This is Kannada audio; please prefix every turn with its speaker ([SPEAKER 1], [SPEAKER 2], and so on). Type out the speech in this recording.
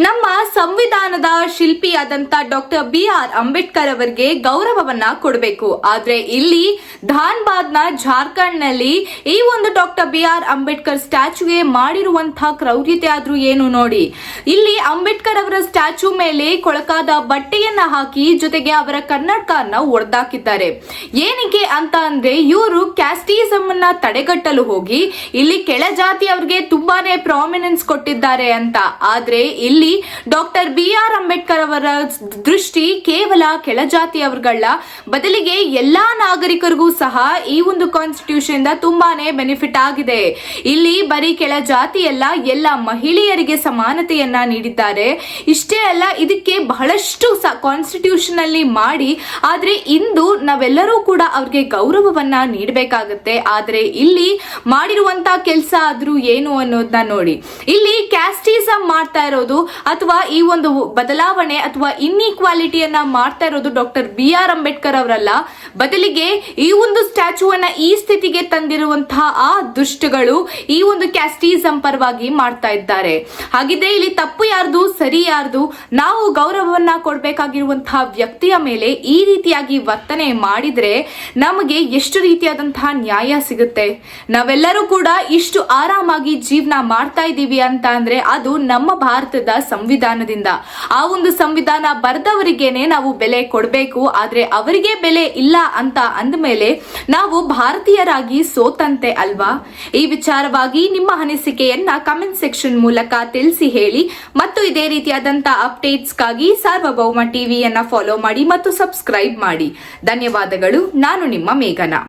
[SPEAKER 1] ನಮ್ಮ ಸಂವಿಧಾನದ ಶಿಲ್ಪಿಯಾದಂತ ಡಾಕ್ಟರ್ BR ಅಂಬೇಡ್ಕರ್ ಅವರಿಗೆ ಗೌರವವನ್ನ ಕೊಡಬೇಕು. ಆದ್ರೆ ಇಲ್ಲಿ ಧಾನ್ಬಾದ್ನ ಜಾರ್ಖಂಡ್ ನಲ್ಲಿ ಈ ಒಂದು ಡಾಕ್ಟರ್ BR ಅಂಬೇಡ್ಕರ್ ಸ್ಟ್ಯಾಚ್ಯೂಗೆ ಮಾಡಿರುವಂತಹ ಕ್ರೌರ್ಯತೆ ಆದ್ರೂ ಏನು ನೋಡಿ. ಇಲ್ಲಿ ಅಂಬೇಡ್ಕರ್ ಅವರ ಸ್ಟ್ಯಾಚ್ಯೂ ಮೇಲೆ ಕೊಳಕಾದ ಬಟ್ಟೆಯನ್ನ ಹಾಕಿ ಜೊತೆಗೆ ಅವರ ಕನ್ನಡಕನ್ನ ಒಡೆದಾಕಿದ್ದಾರೆ. ಏನಕ್ಕೆ ಅಂತ ಅಂದ್ರೆ ಇವರು ಕ್ಯಾಸ್ಟಿಸಮ್ ಅನ್ನ ತಡೆಗಟ್ಟಲು ಹೋಗಿ ಇಲ್ಲಿ ಕೆಳಜಾತಿ ಅವರಿಗೆ ತುಂಬಾನೇ ಪ್ರಾಮಿನೆನ್ಸ್ ಕೊಟ್ಟಿದ್ದಾರೆ ಅಂತ. ಆದ್ರೆ ಇಲ್ಲಿ ಡಾಕ್ಟರ್ BR ಅಂಬೇಡ್ಕರ್ ಅವರ ದೃಷ್ಟಿ ಕೇವಲ ಕೆಳಜಾತಿಯವರುಗಳ ಬದಲಿಗೆ ಎಲ್ಲಾ ನಾಗರಿಕರಿಗೂ ಸಹ ಈ ಒಂದು ಕಾನ್ಸ್ಟಿಟ್ಯೂಷನ್ ಇಂದ ತುಂಬಾನೇ ಬೆನಿಫಿಟ್ ಆಗಿದೆ. ಇಲ್ಲಿ ಬರೀ ಕೆಳಜಾತಿ ಎಲ್ಲ ಮಹಿಳೆಯರಿಗೆ ಸಮಾನತೆಯನ್ನ ನೀಡಿದ್ದಾರೆ. ಇಷ್ಟೇ ಅಲ್ಲ, ಇದಕ್ಕೆ ಬಹಳಷ್ಟು ಕಾನ್ಸ್ಟಿಟ್ಯೂಷನ್ ಅಲ್ಲಿ ಮಾಡಿ ಆದ್ರೆ ಇಂದು ನಾವೆಲ್ಲರೂ ಕೂಡ ಅವ್ರಿಗೆ ಗೌರವವನ್ನ ನೀಡಬೇಕಾಗುತ್ತೆ. ಆದ್ರೆ ಇಲ್ಲಿ ಮಾಡಿರುವಂತಹ ಕೆಲಸ ಆದ್ರೂ ಏನು ಅನ್ನೋದನ್ನ ನೋಡಿ. ಇಲ್ಲಿ ಕ್ಯಾಸ್ಟಿಸಮ್ ಮಾಡ್ತಾ ಇರೋದು ಅಥವಾ ಈ ಒಂದು ಬದಲಾವಣೆ ಅಥವಾ ಇನ್ಇಕ್ವಾಲಿಟಿಯನ್ನ ಮಾಡ್ತಾ ಇರೋದು ಡಾಕ್ಟರ್ BR ಅಂಬೇಡ್ಕರ್ ಅವರಲ್ಲ, ಬದಲಿಗೆ ಈ ಒಂದು ಸ್ಟ್ಯಾಚ್ಯೂವನ್ನ ಈ ಸ್ಥಿತಿಗೆ ತಂದಿರುವಂತಹ ಆ ದುಷ್ಟಗಳು ಈ ಒಂದು ಕ್ಯಾಸ್ಟಿಸಮ್ ಪರವಾಗಿ ಮಾಡ್ತಾ ಇದ್ದಾರೆ. ಹಾಗಿದ್ರೆ ಇಲ್ಲಿ ತಪ್ಪು ಯಾರ್ದು ಸರಿ ಯಾರ್ದು? ನಾವು ಗೌರವವನ್ನ ಕೊಡಬೇಕಾಗಿರುವಂತಹ ವ್ಯಕ್ತಿಯ ಮೇಲೆ ಈ ರೀತಿಯಾಗಿ ವರ್ತನೆ ಮಾಡಿದ್ರೆ ನಮಗೆ ಎಷ್ಟು ರೀತಿಯಾದಂತಹ ನ್ಯಾಯ ಸಿಗುತ್ತೆ? ನಾವೆಲ್ಲರೂ ಕೂಡ ಇಷ್ಟು ಆರಾಮಾಗಿ ಜೀವನ ಮಾಡ್ತಾ ಇದ್ದೀವಿ ಅಂತ ಅಂದ್ರೆ ಅದು ನಮ್ಮ ಭಾರತದ ಸಂವಿಧಾನದಿಂದ. ಆ ಒಂದು ಸಂವಿಧಾನ ಬರೆದವರಿಗೇನೆ ನಾವು ಬೆಲೆ ಕೊಡಬೇಕು. ಆದ್ರೆ ಅವರಿಗೆ ಬೆಲೆ ಇಲ್ಲ ಅಂತ ಅಂದಮೇಲೆ ನಾವು ಭಾರತೀಯರಾಗಿ ಸೋತಂತೆ ಅಲ್ವಾ? ಈ ವಿಚಾರವಾಗಿ ನಿಮ್ಮ ಅನಿಸಿಕೆಯನ್ನ ಕಮೆಂಟ್ ಸೆಕ್ಷನ್ ಮೂಲಕ ತಿಳಿಸಿ ಹೇಳಿ. ಮತ್ತು ಇದೇ ರೀತಿಯಾದಂತಹ ಅಪ್ಡೇಟ್ಸ್ಗಾಗಿ ಸಾರ್ವಭೌಮ ಟಿವಿಯನ್ನ ಫಾಲೋ ಮಾಡಿ ಮತ್ತು ಸಬ್ಸ್ಕ್ರೈಬ್ ಮಾಡಿ. ಧನ್ಯವಾದಗಳು. ನಾನು ನಿಮ್ಮ ಮೇಘನಾ.